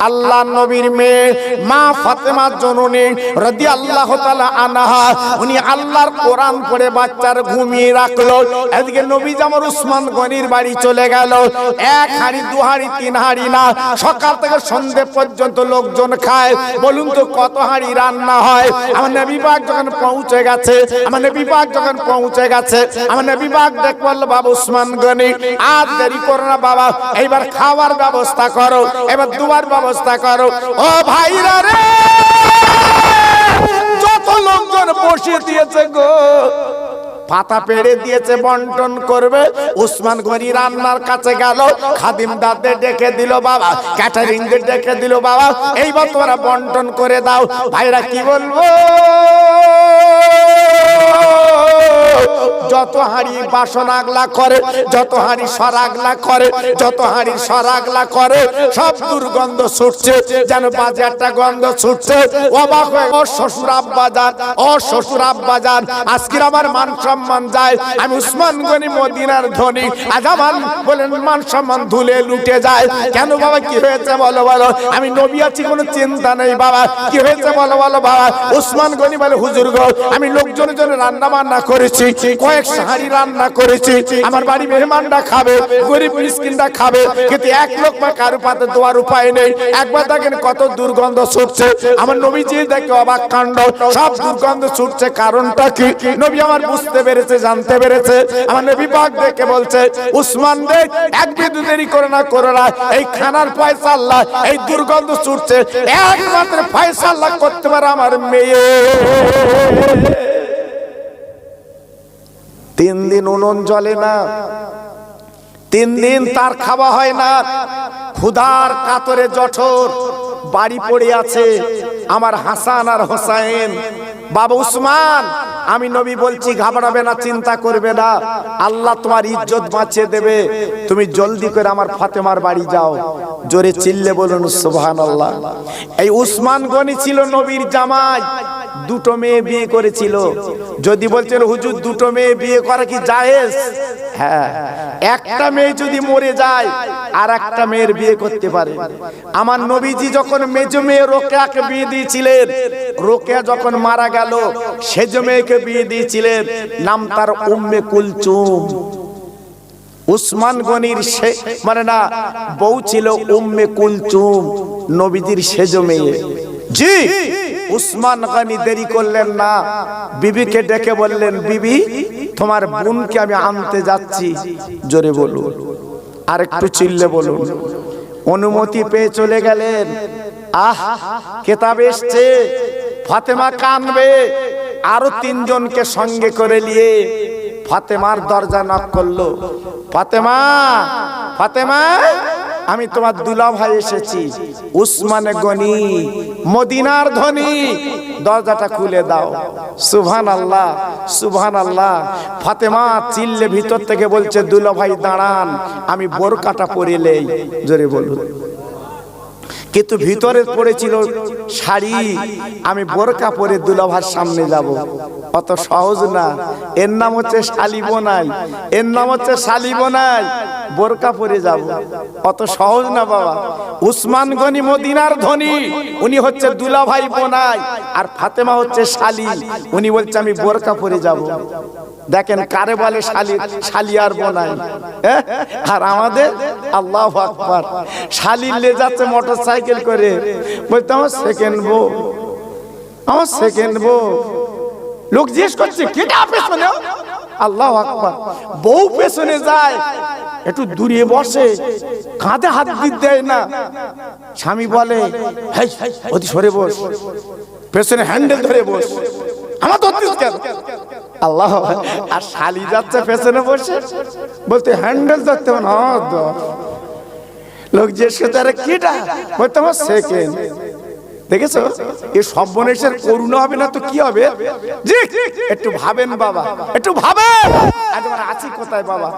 আল্লাহ নবীর মেয়ে মা ফাতেমা জননী রাদিয়াল্লাহু তাআলা আনহা, উনি আল্লাহর কোরআন পড়ে বাচ্চার ঘুমিয়ে রাখলো। এদিকে নবী জামার উসমান গনির বাড়ি চলে গেল। এক হাঁড়ি, দু হাঁড়ি, তিন হাঁড়ি না, সকাল থেকে সন্ধ্যে পর্যন্ত লোকজন খায়। বলুন তো কত হাঁড়ি রান্না হয়? আমার নবী পাক যখন পৌঁছে গেছে, আমার নবী পাক যখন পৌঁছে গেছে, আমার নবী পাক দেখ বলল, বাবা উসমান গনি, আর দেরি করো না বাবা, এইবার খাওয়ার ব্যবস্থা করো, এবার দুয়ার ব্যবস্থা করো। ও ভাইরা রে, যত লোকজন বসিয়ে দিয়েছে গো, পাতা পেড়ে দিয়েছে, বন্টন করবে। উসমান গনি রান্নার কাছে গেল, খাদিমদারদের ডেকে দিল বাবা, ক্যাটারিংদের ডেকে দিল বাবা, এইবার তোমরা বন্টন করে দাও। ভাইরা কি বলবো, যত হাঁড়ি বাসন আগলা করে, যত হাঁড়ি সরাগলা করে, যত হাঁড়ি সরাগলা করে, সব দুর্গন্ধ ছুটছে, যেন বাজে একটা গন্ধ ছুটছে। অবাক হয়ে, ও শ্বশুর আব্বাজান, ও শ্বশুর আব্বাজান, আজকের আমার মান সম্মান যায়। আমি উসমান গনি মদিনার ধনী, আজ আমার বলেন মান সম্মান ধুলে লুটে যায়। কেন বাবা, কি হয়েছে বলো বলো? আমি নবী আছি, কোনো চিন্তা নেই বাবা, কি হয়েছে বলো বলো বাবা? উসমান গনি বলে, হুজুর গো, আমি লোকজনের জন্য রান্না বান্না করেছি, কয়েক হাঁড়ি রান্না করেছি, আমার বাড়ি মেহমানরা খাবে, গরিব মিসকিনরা খাবে, কিন্তু এক লোক বা কারো পাতে দেওয়ার উপায় নেই। একবার দেখেন কত দুর্গন্ধ ছুটছে। আমার নবীজি দেখে অবাক কাণ্ড, সব দুর্গন্ধ ছুটছে, কারণটা কি? নবী আমার বুঝতে পেরেছে, জানতে পেরেছে। আমার নবী পাক দেখে বলছে, উসমান রে, এক বিন্দু দেরি করে না, করো না, এই খানার ফয়সালা, এই দুর্গন্ধ ছুটছে, একমাত্র ফয়সালা করতে পারে আমার মেয়ে। 3 দিন উনুন জ্বলে না, 3 দিন তার খাওয়া হয় না, ক্ষুধার কাতরে জঠর বাড়ি পড়ে আছে আমার হাসান আর হোসাইন। বাবা উসমান, আমি নবী বলছি, ঘাবড়াবে না, চিন্তা করবে না, আল্লাহ তোমার ইজ্জত বাঁচিয়ে দেবে, তুমি জলদি করে আমার ফাতেমার বাড়ি যাও। জোরে চিল্লে বলুন সুবহানাল্লাহ। এই উসমান গনি ছিল নবীর জামাই, দুটো মেয়ে বিয়ে করেছিল। যদি বলছেন হুজুর দুটো মেয়ে বিয়ে করা কি জায়েজ? হ্যাঁ, একটা মেয়ে যদি মরে যায় আর একটা মেয়ের বিয়ে করতে পারে। আমার নবীজি যখন মেজ মেয়ে রোকেয়াকে বিয়ে দিয়েছিলেন, রোকেয়া যখন মারা গেল, সেজ মেয়েকে বিয়ে দিয়েছিলেন, নাম তার উম্মে কুলচুম। উসমান গনির মানে না, বউ ছিল উম্মে কুলচুম, নবীজির সেজ মেয়ে। জি, উসমান গনি দেরি করলেন না, বিবিকে ডেকে বললেন, বিবি, তোমার বোনকে আমি আনতে যাচ্ছি। জোরে বলুন, আর একটু চিল্লে বলুন। অনুমতি পেয়ে চলে গেলেন। আহ, কিতাব এসছে, ফাতেমা কানবে, আরো 3 জনকে সঙ্গে করে নিয়ে ফাতেমার দরজা নক করলো। ফাতেমা, ফাতেমা, আমি তোমার দুলাভাই এসেছি, উসমান গনি, মদিনার ধনী, দরজাটা খুলে দাও। সুবহানাল্লাহ, সুবহানাল্লাহ। ফাতেমা চিল্লে ভিতর থেকে বলছে, দুলাভাই দাঁড়ান, আমি বোরকাটা পরে নেই। জোরে বলুন। কিন্তু ভিতরে পড়েছিল শাড়ি, আমি বোরকা পরে দুলাভার সামনে যাব, অত সহজ না। এর নাম হচ্ছে শালিবোনাই, এর নাম হচ্ছে শালিবোনাই, বোরকা পরে যাব, অত সহজ না বাবা। উসমান গনি মদিনার ধনী, উনি হচ্ছে দুলাভাই বোনাই, আর ফাতেমা হচ্ছে শালি, উনি বলছে আমি বোরকা পরে যাব। দেখেন কারে বলে শালি, শালি আর বোনাই। আর আমাদের আল্লাহু আকবার, শালি লে যাচ্ছে মোটরসাইকেল করে, বলতে আমার সেকেন্ড বউ, আমার সেকেন্ড বউ। লোক জিজ্ঞেস করছে কেটা পেছনে, আল্লাহু আকবার। বউ পেছনে যায়, একটু দূরে বসে, কাঁধে হাত দিতে দেয় না। স্বামী বলে, হেই ওদি সরে বস, পেছনে হ্যান্ডেল ধরে বস, আমার ধরতিস কেন? আল্লাহ। আর শালি যাচ্ছে পেছনে বসে, বলতে হ্যান্ডেল ধরতে হবে না। লোক জিজ্ঞেস করতে, আরে কিটা? বলতে আমার সেকেন্ড। দেখেছো, এই সর্বনেশের করুণা হবে না তো কি হবে? জি, একটু ভাবেন বাবা, একটু ভাবেন। আজ আমরা আছি কোথায় বাবা?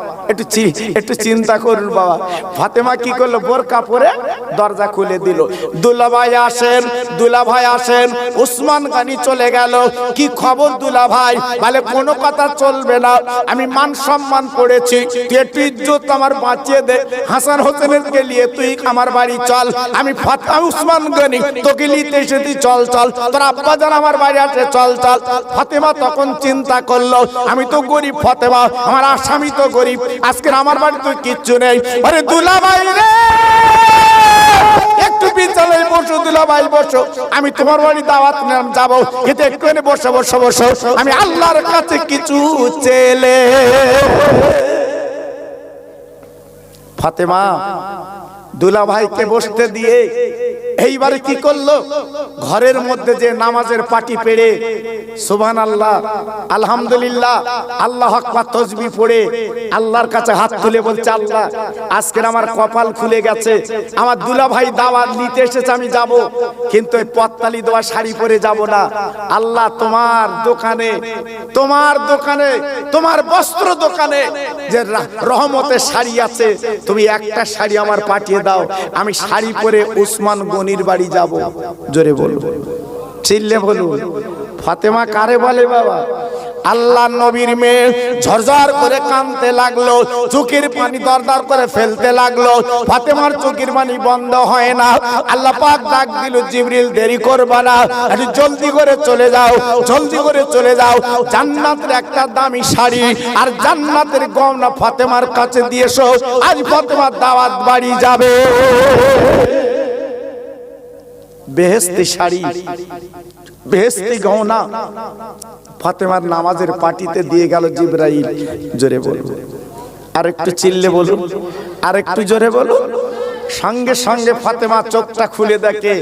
একটু চিন্তা করুন বাবা। ফাতেমা কি করলো? বোরকা পরে দরজা খুলে দিল। দুলাভাই আসেন। উসমান গনি চলে গেল। কি খবর দুলাভাই? বলে কোনো কথা চলবে না, আমি মান সম্মান করেছি, তুই একটু ইজ্জত আমার বাঁচিয়ে দে। হাসান হোসেনের কে নিয়ে তুই আমার বাড়ি চল, আমি উসমান গনি তোকে নিতে এসেছি, চল তোর আব্বা জান আমার বাড়ি আছে, চল। ফাতেমা তখন চিন্তা করলো, আমি তো গরিব ফাতেমা, আমার আসামি তো গরিব, আজকে আমার বাড়ি তো কিচ্ছু নেই। আরে দুলাভাই রে, একটু বিছানায় বসো দুলাভাই, বসো, আমি তোমার বাড়ি দাওয়াত নিলাম যাবো, কিন্তু একটু বসো, আমি আল্লাহর কাছে কিছু চেলে। ফাতেমা দুলাভাইকে বসতে দিয়ে এইবারে কি করলো? ঘরের মধ্যে যে নামাজের পাটি পেড়ে সুবহানাল্লাহ, আলহামদুলিল্লাহ, আল্লাহু আকবার তাসবিহ পড়ে আল্লাহর কাছে হাত তুলে বলছে, আল্লাহ আজকে আমার কপাল খুলে গেছে, আমার দুলাভাই দাওয়াত নিতে এসেছে, আমি যাব, কিন্তু এই পত্তালি দেওয়া শাড়ি পরে যাব না। আল্লাহ তোমার দোকানে তোমার বস্ত্র দোকানে যে রহমতের শাড়ি আছে, তুমি একটা শাড়ি আমার পাঠিয়ে দাও, আমি শাড়ি পরে উসমান গনির বাড়ি যাব। জোরে বলুন, চিল্লে বলুন। ফাতেমা কারে বলে বাবা? আল্লাহ নবীর মেয়ে ঝরঝর করে কাঁদতে লাগলো, চোখের পানি দরদর করে ফেলতে লাগলো। ফাতেমার চোখের পানি বন্ধ হয় না। আল্লাহ পাক ডাক দিল, জিবরিল দেরি করবা না, একটু জলদি করে চলে যাও, জান্নাতের একটা দামি শাড়ি আর জান্নাতের গহনা ফাতেমার কাছে দিয়ে এসো, আজ ফাতেমার দাওয়াত বাড়ি যাবে। বেহেশতি শাড়ি, বেহেশতি গহনা ফাতেমার নামাজের পাটিতে দিয়ে গেল জিবরাইল। জোরে বলুন, আর একটু চিল্লে বলুন, আর একটু জোরে বলুন। সঙ্গে সঙ্গে ফাতেমা চোখটা খুলে দেখে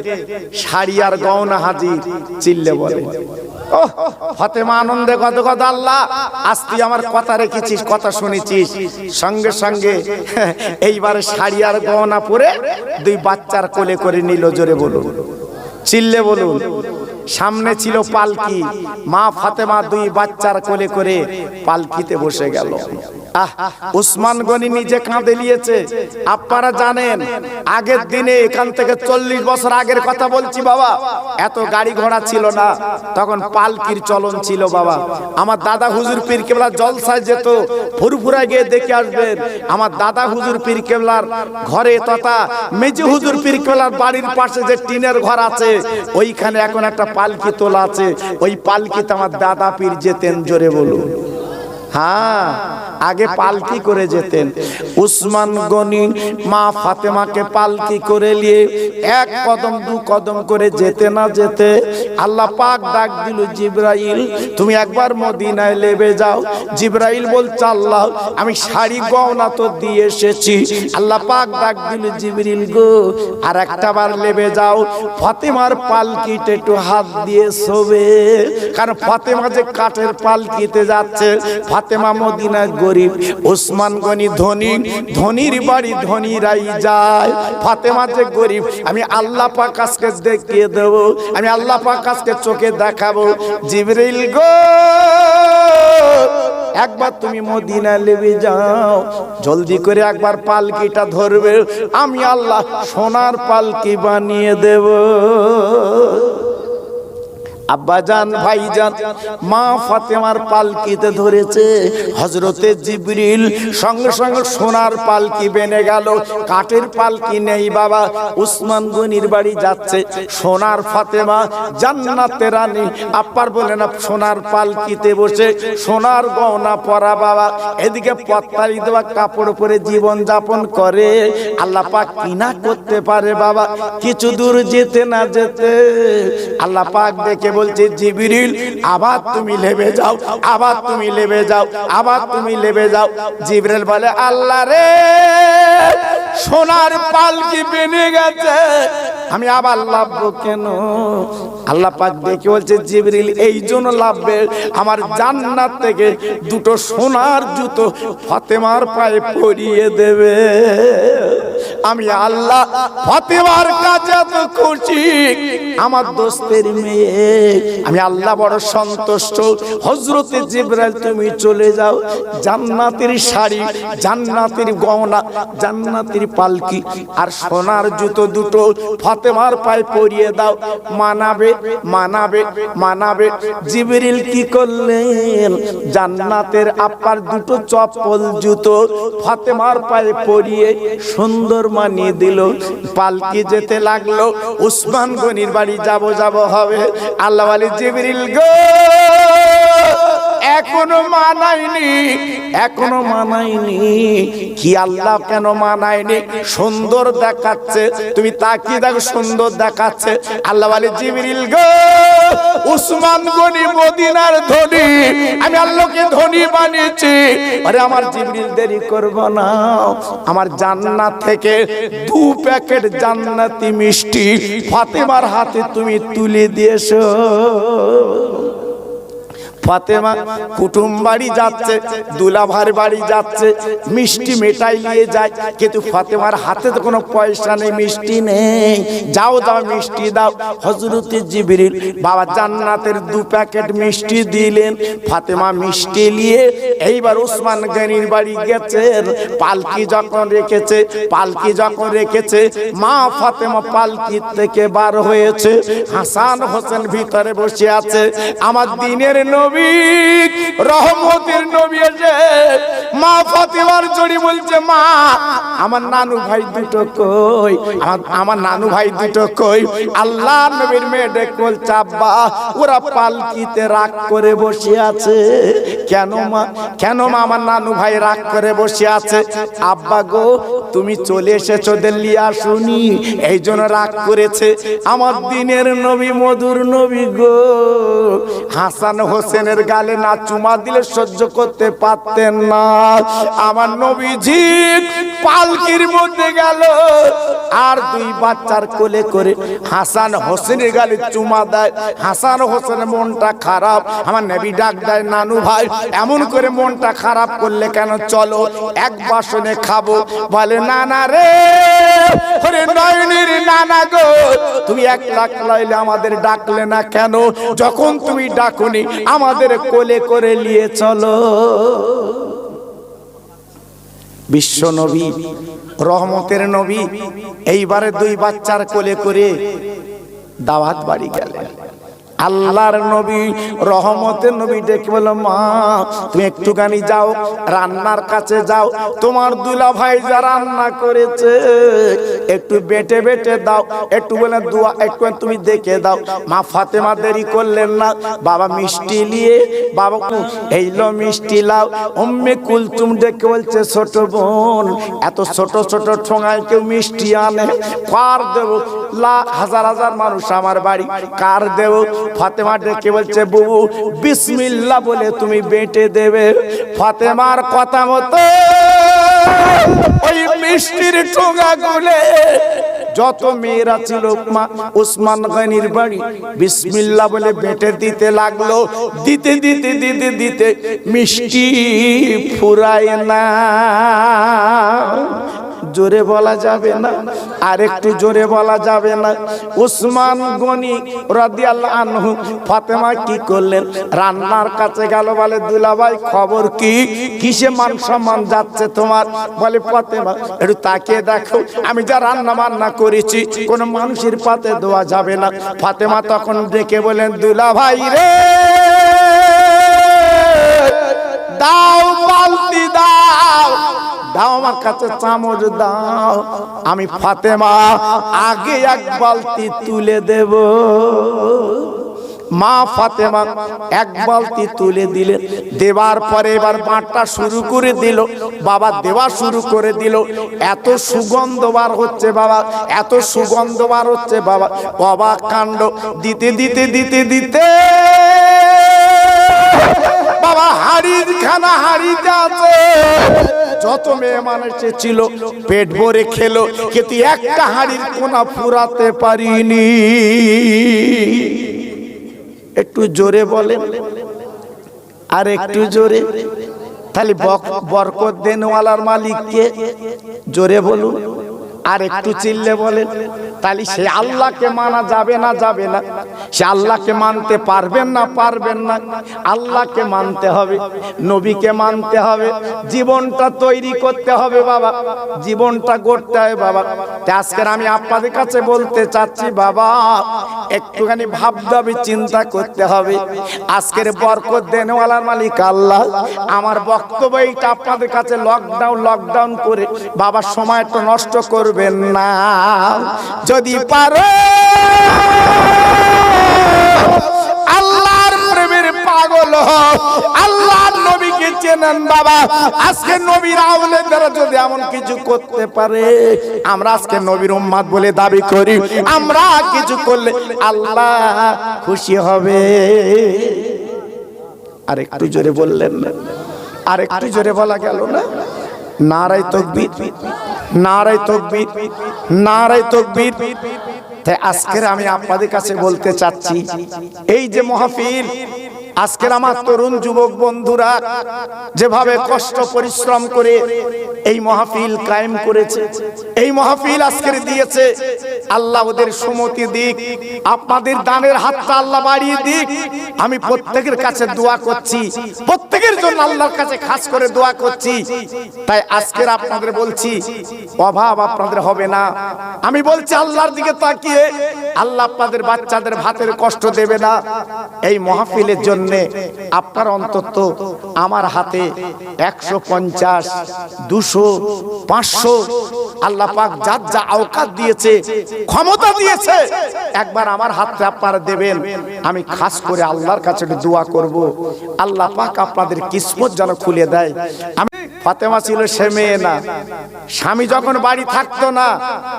শাড়ি আর গহনা হাজির। চিল্লে বলে, ওহ ফাতেমা আনন্দে গদগদ, আল্লাহ আজ তুই আমার কথা রেখেছিস, কথা শুনেছিস। সঙ্গে সঙ্গে এইবারে শাড়ি আর গহনা পরে দুই বাচ্চার কোলে করে নিল। জোরে বলুন, চিল্লে বলুন। সামনে ছিল পালকি, মা ফাতেমা দুই বাচ্চার কোলে করে পালকিতে বসে গেল। উসমান গনি নিজে কাঁদে নিয়েছে। আপনারা জানেন আগের দিনে, এখান থেকে 40 বছর আগের কথা বলছি বাবা, এত গাড়ি ঘোড়া ছিল না, তখন পালকির চলন ছিল বাবা। আমার দাদা হুজুর পীর কেবলা জলসায় যেত, ফুরফুরা গিয়ে দেখে আসবেন। আমার দাদা হুজুর পীর কেবলার ঘরে তথা মেজি হুজুর পীর কেবলার বাড়ির পাশে যে টিনের ঘর আছে, ওইখানে এখন একটা পালকি তোলা আছে, ওই পালকিতে আমার দাদা পীর যেতেন। জোরে বলুন, হ্যাঁ আগে পালকি করে যেতেন। উসমান গনি মা ফাতেমাকে পালকি করে নিয়ে এক কদম দু কদম করে যেতে না যেতে আল্লাহ পাক ডাক দিল, জিবরাইল তুমি একবার মদিনায় লেবে যাও। জিবরাইল বলছে, আল্লাহ আমি শাড়ি গহনা তো দিয়ে এসেছি। আল্লাহ পাক ডাক দিল, জিবরিল গো আর একটা বার লেবে যাও, ফাতেমার পালকিতে একটু হাত দিয়ে শোবে, কারণ ফাতেমা যে কাঠের পালকিতে যাচ্ছে। ফাতেমা মদিনা গরিব, উসমান গনি ধনী, ধনীর বাড়ি ধনীরাই যায়। ফাতেমা যে গরিব, আমি আল্লাহ পাক আজকে দেখিয়ে দেব, আমি আল্লাহ পাক আজকে চোখে দেখাবো। জিবরিল গো একবার তুমি মদিনা লেবে যাও, জলদি করে একবার পালকিটা ধরবে, আমি আল্লাহ সোনার পালকি বানিয়ে দেব। আব্বাজান ভাইজান মা ফাতেমার পালকিতে ধরেছে। হযরতে জিবরিল সঙ্গে সঙ্গে সোনার পালকি বেনে গেল। কাঠের পালকি নেই বাবা, উসমান গনির বাড়ি যাচ্ছে সোনার ফাতেমা, জান্নাতের রানী। আব্বার বলে না, সোনার পালকিতে বসে সোনার গহনা পরা বাবা, এদিকে পত্তালি দেওয়া কাপড় পরে জীবন যাপন করে। আল্লাহ পাক কি না করতে পারে বাবা। কিছু দূর যেতে না যেতে আল্লাহ পাক দেখে বলছে, জিবরিল আবার তুমি লেবে যাও, আবার তুমি লেবে যাও, আবার তুমি লেবে যাও। জিবরিল বলে, আল্লাহ রে সোনার পালকি বেনে গেছে, আমি আবার লাভবো কেন? আল্লাহ পাক দেখে বলছে জিবরিল এই জন্য লাভবে, আমার জান্নাত থেকে দুটো সোনার জুতো ফাতেমার পায়ে পরিয়ে দেবে। আমি আল্লাহ ফাতেমার কাছে এত খুশি, আমার দোস্তের মেয়ে, আমি আল্লাহ বড় সন্তুষ্ট। হযরতে জিবরাইল তুমি চলে যাও, জান্নাতের শাড়ি, জান্নাতের গহনা, জান্নাতের পালকি আর সোনার জুতো দুটো ফাতেমার পায়ে পরিয়ে দাও। মানাবে মানাবে মানাবে। জিবরিল কি করলেন? জান্নাতের আপার দুটো চপ্পল জুতো ফাতেমার পায়ে পরিয়ে সুন্দর মানিয়ে দিল। পালকি যেতে লাগলো, উসমান গনির বাড়ি যাব যাব হবে। আল্লাহ বলে জিবরিল গো এখনো মানায়নি, এখনো মানায়নি। কি আল্লাহ কেন মানায়নি? সুন্দর দেখাচ্ছে, তুমি তাকিয়ে দেখো সুন্দর দেখাচ্ছে। আল্লাহ বলে জিবরিল গো উসমান গনি মদিনার ধনী, আমি আল্লাহকে ধনী বানিয়েছি। আরে আমার জিবরিল দেরি করব না, আমার জান্নাত থেকে 2 প্যাকেট জান্নাতি মিষ্টি ফাতেমার হাতে তুমি তুলে দিয়েছো। ফাতেমা কুটুম বাড়ি যাচ্ছে, দুলাভার বাড়ি যাচ্ছে, মিষ্টি মেটাই নিয়ে যায়, কিন্তু ফাতেমার হাতে তো কোনো পয়সা নেই, মিষ্টি নেই। যাও যাও মিষ্টি দাও। হযরতে জিবরিল বাবা জান্নাতের 2 প্যাকেট মিষ্টি দিলেন। ফাতেমা মিষ্টি নিয়ে এইবার ওসমান গনির বাড়ি গেছেন। পালকি যখন রেখেছে, পালকি যখন রেখেছে, মা ফাতেমা পালকি থেকে বার হয়েছে। হাসান হোসেন ভিতরে বসে আছে। আমার দিনের নবী রহমতের নবী এসে মা ফাতেমার জড়ি বলছে, মা আমার নানু ভাই দুটো কই, আমার নানু ভাই দুটো কই? আল্লাহ নবীর মেয়ে ডেকে বলছে, আব্বা ওরা পালকিতে রাগ করে বসে আছে। কেন মা? কেন মা? আমার নানু ভাই রাগ করে বসে আছে। আব্বা গো তুমি চলে এসেছো, ওদের নিয়ে আসুনি, এই জন্য রাগ করেছে। আমার দিনের নবী মধুর নবী গো, হাসান হোসেনের গালে না চুমা দিলে সহ্য করতে পারতেন না। আমার নবীজি পালকির মধ্যে গেল আর 2 বাচ্চার কোলে করে হাসান হোসেনের গালে চুমা দেয়। হাসান হোসেনের মনটা খারাপ। আমার নবী ডাক দেয়, নানু ভাই এমন করে মনটা খারাপ করলে কেন? চলো এক বাসনে খাবো। বলে নানা রে, ওরে নয়নের নানা গো, তুমি 1 লাখ লাইলে আমাদের ডাকলে না কেন? যখন তুমি ডাকুনি আমাদের কোলে করে নিয়ে চলো। বিশ্ব নবী রহমতের নবী এইবারে 2 বাচ্চার কোলে করে দাওয়াত বাড়ি গেলেন। আল্লাহর নবী রহমতের নবী ডেকে বলল, মা তুমি একটুখানি যাও, রান্নার কাছে যাও, তোমার দুলা ভাই যা রান্না করেছে একটু বেটে বেটে দাও, একটু বলে দোয়া একটু তুমি দেখে দাও। মা ফাতেমা দেরি করলেন না, বাবা মিষ্টি নিয়ে বাবা এইলো মিষ্টি লাও। উম্মে কুলসুম ডেকে বলছে, ছোট বোন এত ছোট ছোট ঠোঙায় কেউ মিষ্টি আনে, কার দেব? হাজার হাজার মানুষ আমার বাড়ি, কার দেব? ফাতেমা ডেকে বলছে, বুবু বিসমিল্লাহ বলে তুমি বেটে দেবে। ফাতেমার কথা মতো ওই মিষ্টির ঠোঙা গুলে যত মেয়েরা ছিল ওসমান গনির বাড়ি বিসমিল্লাহ বলে বেটে দিতে লাগলো। দিতে দিতে দিতে দিতে মিষ্টি ফুরায় না। জোরে বলা যাবে না, আর একটু জোরে বলা যাবে না। ওসমান গনি রাদিয়াল্লাহু আনহু ফাতেমা কি করলেন? রান্নার কাছে গেল, বলে দুলাভাই খবর কি? কিসে মান সম্মান যাচ্ছে তোমার? বলে ফাতেমা একটু তাকিয়ে দেখো, আমি যা রান্না বান্না করেছি কোনো মানুষের পাতে দেওয়া যাবে না। ফাতেমা তখন ডেকে বলেন, দুলাভাই রে দাও, বালতি দাও, দাও আমার কাছে চামচ দাও, আমি ফাতেমা আগে 1 বালতি তুলে দেব। মা ফাতেমা 1 বালতি তুলে দিলেন। দেবার পরে এবার বাঁটটা শুরু করে দিল। বাবা দেওয়া শুরু করে দিল। এত সুগন্ধ বার হচ্ছে বাবা, এত সুগন্ধ বার হচ্ছে বাবা, অবাক কাণ্ড। দিতে দিতে দিতে দিতে বাবা হাড়ির খানা হাড়িতে আছে, যত মেহমান এসেছিল পেট ভরে খেলো, কিন্তু একটা হাঁড়ির কোনা ফুরাতে পারিনি। একটু জোরে বলেন, আর একটু জোরে। তাহলে বরকত দেনওয়ালার মালিককে জোরে বলুন, আর একটু চিল্লে বলেন। তাহলে সে আল্লাহকে মানা যাবে না, যাবে না? সে আল্লাহকে মানতে পারবেন না, পারবেন না? আল্লাহকে মানতে হবে, নবীকে মানতে হবে, জীবনটা তৈরি করতে হবে বাবা, জীবনটা গড়তে হবে বাবা। আজকের আমি আপনাদের কাছে বলতে চাচ্ছি বাবা, একটুখানি ভাবতে হবে, চিন্তা করতে হবে। আজকের বরকত দেনওয়ালার মালিক আল্লাহ। আমার বক্তব্য এইটা আপনাদের কাছে, লকডাউন করে বাবা সময়টা নষ্ট করবেন না। যদি পারো আল্লাহর প্রেমের পাগল হও, আল্লাহর নবীকে চেনেন বাবা। আজকে নবীর আওলাদরা যদি এমন কিছু করতে পারে, আমরা আজকে নবীর উম্মত বলে দাবি করি, আমরা কিছু করলে আল্লাহ খুশি হবে। আর একটু জোরে বললেন না? আর একটু জোরে বলা গেল না? নারায়ে তাকবীর, নারায়ে তাকবীর, নারায়ে তাকবীর। তাই আজকের আমি আপনাদের কাছে বলতে চাচ্ছি, এই যে মাহফিল, আজকের আমার তরুণ যুবক বন্ধুরা যেভাবে কষ্ট পরিশ্রম করে এই মাহফিল কায়েম করেছে, এই মাহফিল আজকের দিয়েছে, আল্লাহ ওদের সুমতি দিক, আপনাদের দানের হাতটা আল্লাহ বাড়িয়ে দিক। আমি প্রত্যেকের কাছে দোয়া করছি, প্রত্যেকের জন্য আল্লাহর কাছে খাস করে দোয়া করছি। তাই আজকের আপনাদের বলছি, অভাব আপনাদের হবে না। আমি বলছি আল্লাহর দিকে তাকিয়ে, আল্লাহ আপনাদের বাচ্চাদের ভাতের কষ্ট দেবে না। এই মাহফিলের জন্য আপনার অন্তত আমার হাতে 150, 200, 500 আল্লাহ পাক যার যা আওকাত দিয়েছে, ক্ষমতা দিয়েছে, একবার আমার হাতে আপনারা দেবেন। আমি খাস করে আল্লাহর কাছে দোয়া করব, আল্লাহ পাক আপনাদের কিসমত যেন খুলে দেয়। ফাতেমা ছিল সে মেয়ে না, স্বামী যখন বাড়ি থাকতো না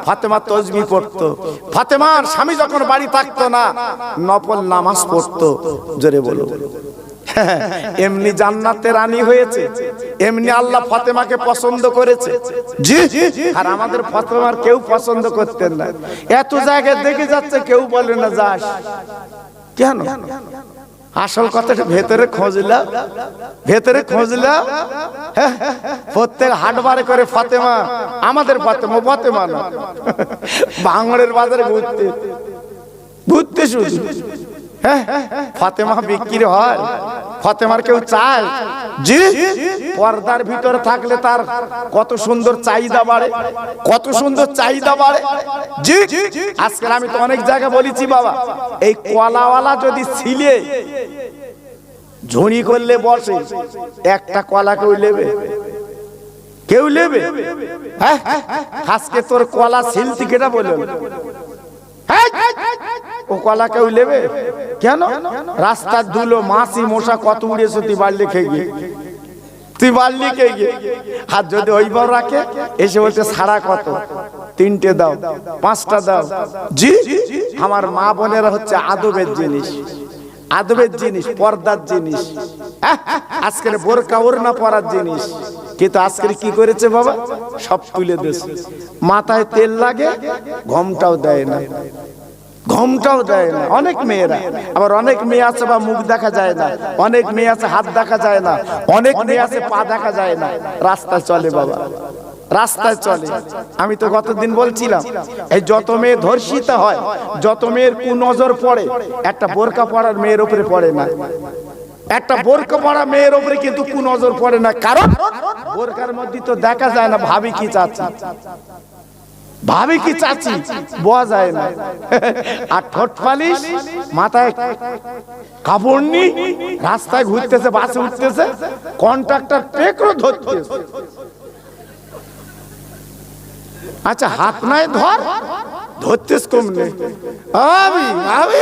ফাতেমা তাসবিহ পড়তো। ফাতেমার স্বামী যখন বাড়ি থাকতো না নফল নামাজ পড়তো। জোরে বলো। এমনি জান্নাতে রানী হয়েছে, এমনি আল্লাহ ফাতেমাকে পছন্দ করেছে। জি, আর আমাদের ফাতেমার কেউ পছন্দ করতেন না। এত জায়গায় দেখে যাচ্ছে, কেউ বলে না যাস কেন। আসল কথাটা ভেতরে খুঁজলাম, ভেতরে খুঁজলাম, প্রত্যেক হাটবারে করে ফাতেমা, আমাদের ফাতেমা, ফাতেমা না, ভাঙড়ের বাজারে ঘুরতে ঘুরতে শুধু ফাতেমা বিক্রি হয়। ফাতেমার কেউ চায়? জি, পর্দার ভিতরে থাকলে তার কত সুন্দর চাহিদা বাড়ে, কত সুন্দর চাহিদা বাড়ে। জি, আজকে আমি তো অনেক জায়গায় বলেছি বাবা, এই কলাওয়ালা যদি ছিলে ঝুড়ি করলে বসে, একটা কলা কেউ নেবে? কেউ নেবে? হ্যাঁ, আজকে তোর কলা ছিলতি কেটা বলল, ও কলা কেউ নেবে কেন? রাস্তার ধুলো মাছি মশা কত উড়েছে, তুই বাড়লি খেয়ে গিয়ে, তুই বাড়লি খেয়ে গিয়ে। আর যদি ওইবার রাখে, এসে বলছে সারা কত, 3টে দাও, 5টা দাও। জি, আমার মা বোনেরা হচ্ছে আদবের জিনিস, আদবের জিনিস, পর্দার জিনিস। আজকের বোরকা ওড়না পরার জিনিস, কিন্তু আজকের কি করেছে বাবা, সব তুলে দিয়েছে। মাথায় তেল লাগে, ঘমটাও দেয় না, ঘমটাও দেয় না। অনেক মেয়েরা, আবার অনেক মেয়ে আছে বা মুখ দেখা যায় না, অনেক মেয়ে আছে হাত দেখা যায় না, অনেক মেয়ে আছে পা দেখা যায় না, রাস্তায় চলে বাবা, রাস্তায় চলে। আমি তো গতদিন বলছিলাম, এই যত মেয়ে ধর্ষিত হয়, যত মেয়ের কুনজর পড়ে, একটা বোরকা পরার মেয়ের উপরে পড়ে না। একটা বোরকা পরা মেয়ের উপরে কিন্তু কুনজর পড়ে না, কারণ বোরকার মধ্যে তো দেখা যায় না ভাবি কি চাচ্ছি, ভাবি কি চাচ্ছি বোঝা যায় না। আর ঠোঁট পালিশ, মাথায় কাপড় নি, রাস্তায় ঘুরতেছে, বাসে উঠতেছে, কন্ট্রাক্টর টেকরো ধরতেছে। আচ্ছা হাত নাই ধর, ধরতেছ কমনে? আমি আমি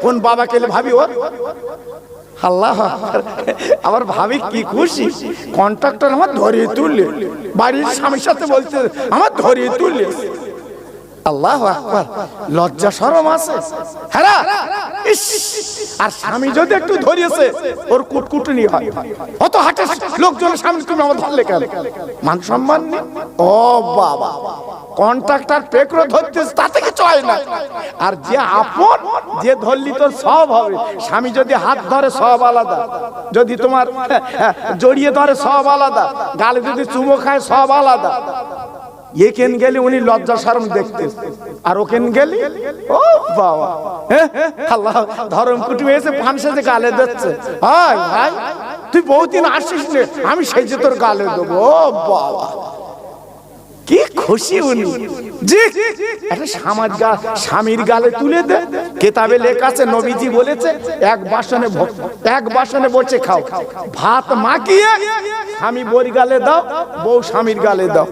কোন বাবা কেলে ভাবি ওর? আল্লাহ, আমার ভাবি কি খুশি, কন্ট্রাক্টর আমার ধরিয়ে তুললে, বাড়ির স্বামীর সাথে বলছে আমার ধরিয়ে তুললে। আল্লাহু আকবার, লজ্জা শরম আছে। হ্যাঁ, আর স্বামী যদি একটু ধরিয়েছে ওর কুটকুটনি হয়, অত হাটে লোকজনের সামনে তুমি আমার ধরলে কেন? মান সম্মান নেই। ও বাবা, কন্ট্রাক্টর পেকরো ধরতেছে তাতে কিছু হয় না, আর যে আপন যে ধরলি তোর সব হবে। স্বামী যদি হাত ধরে সব আলাদা, যদি তোমার জড়িয়ে ধরে সব আলাদা, গালে যদি চুমো খায় সব আলাদা। এখান গেলে উনি লজ্জা শরম দেখতে, আর ওখান গেলে ও বাবা, আল্লাহ ধরম কুটুমে এসে পান সেজে গালে দিচ্ছে। ভাই ভাই তুই বহুদিন আসিস নে, আমি সেই যে তোর গালে দেবো। ও বাবা, কি খুশি উনি। জি, একটা স্বামীর গালে তুলে দে। কিতাবে লেখা আছে, নবীজি বলেছে এক বাসনে বসে খাও, ভাত মাখিয়ে স্বামী বউর গালে দাও, বউ স্বামীর গালে দাও।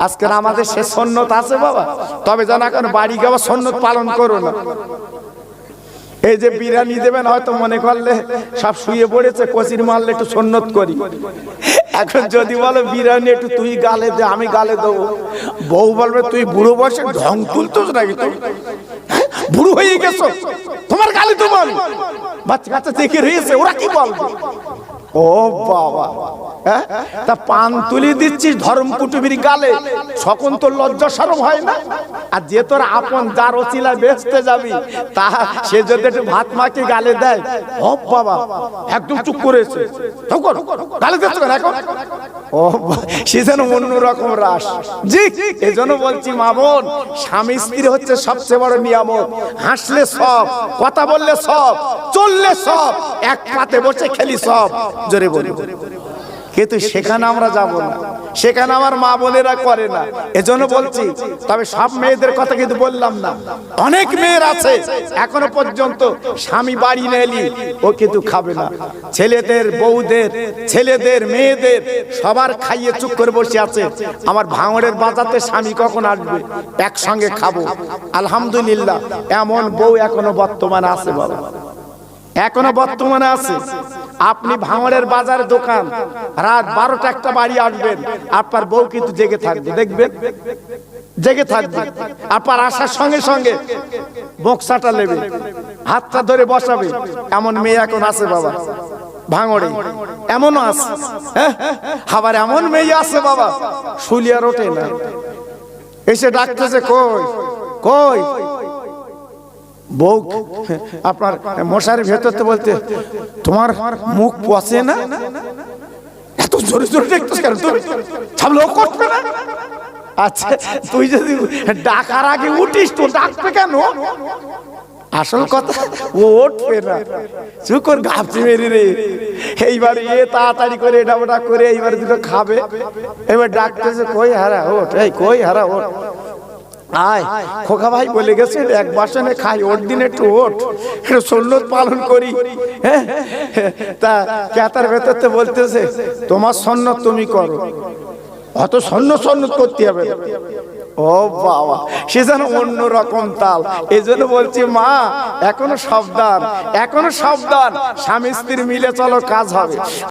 আজকের আমাদের সে সুন্নত আছে বাবা, তবে জানা কেন বাড়ি গেবা সুন্নত পালন করো না। এই যে বিরিয়ানি দেবেন, হয়তো মনে করলে সব শুয়ে পড়েছে, কচির মারলে একটু সুন্নত করি। এখন যদি বলো বিরিয়ানি একটু তুই গালে দে, আমি গালে দেবো, বউ বলবে তুই বুড়ো বয়সে ঢং তুলতোস নাকি, তুই বুড়ো হয়ে গেছো, তোমার গালে দেবো আমি। বাচ্চা কাচ্চা দেখে রয়েছে, ওরা কি বলবে? ও বাবা, তা পান তুলি দিচ্ছিস ধর্ম কুটুবির গালে, সকল তোর লজ্জা শরম হয় না? আর যে তোর আপন, যার ওসিলায় বেচতে যাবি, তা সে যদি একটু ভাত মাকে গালে দেয়, ও বাবা একদম চুপ করেছে, গালে দিচ্ছ কেন এখন? ও সে যেন অন্যরকম রাস। জি, এই জন্য বলছি মা বোন, স্বামী স্ত্রী হচ্ছে সবচেয়ে বড় নিয়ামত। হাসলে সব, কথা বললে সব, চললে সব, এক পাতে বসে খেলি সব, জোরে বলি। কিন্তু সেখানে আমরা যাব না, সেখানে আমার মা বোনেরা করে না। এজন্য বলছি, তবে সব মেয়েদের কথা কিন্তু বললাম না। অনেক মেয়ের আছে এখনো পর্যন্ত স্বামী বাড়ি নেলি ও কিন্তু খাবে না। ছেলেদের, বউদের, ছেলেদের, মেয়েদের সবার খাইয়ে চুপ করে বসে আছে, আমার ভাঙড়ের বাজাতে স্বামী কখন আসবে, একসঙ্গে খাবো। আলহামদুলিল্লাহ, এমন বউ এখনো বর্তমানে আছে বাবা, এখনো বর্তমানে আছে। আপনি ভাঙড়ের বাজার দোকান রাত 12টা একটা বাড়ি আসবেন, আপনার বউ কিন্তু জেগে থাকবে, দেখবেন জেগে থাকবে। আপনার আসার সঙ্গে সঙ্গে বক্সাটা নেবে, হাতটা ধরে বসাবে। এমন মেয়ে এখন আছে বাবা ভাঙড়ে, এমনও আছে। আবার এমন মেয়ে আছে বাবা শুলিয়ার ওঠে না, এসে ডাকতেছে কই কই, বউ আপনার মশারির ভেতরতে বলতে তোমার মুখ পচে না, এত জোরে জোরে দেখতেছ কেন তুমি, ছাবলো করবে না। আচ্ছা তুই যদি ডাকার আগে উঠিস তো ডাকবে কেন? আসল কথা ও উঠবে না, চুকর গাপছি মেরি রে। এইবারে এ তাড়াতাড়ি করে এটা ওটা করে এইবারে দুটো খাবে, এবার ডাকতেছে কই হারা ওঠ, এই কই হারা ওঠ, আয় খোকা ভাই বলে গেছে এক বাসনে খাই, ওর দিন একটু ওঠ, একটু সুন্নত পালন করি। তা কেতার ভেতরতে বলতেছে তোমার সুন্নত তুমি করো, অত সুন্নত করতে হবে। ও বাবা, সে যেন অন্যরকম তাল। এই জন্য বলছি মা, এখনো সাবধান, এখনো সাবধান, স্বামী স্ত্রী মিলে চলো, কাজ হবে।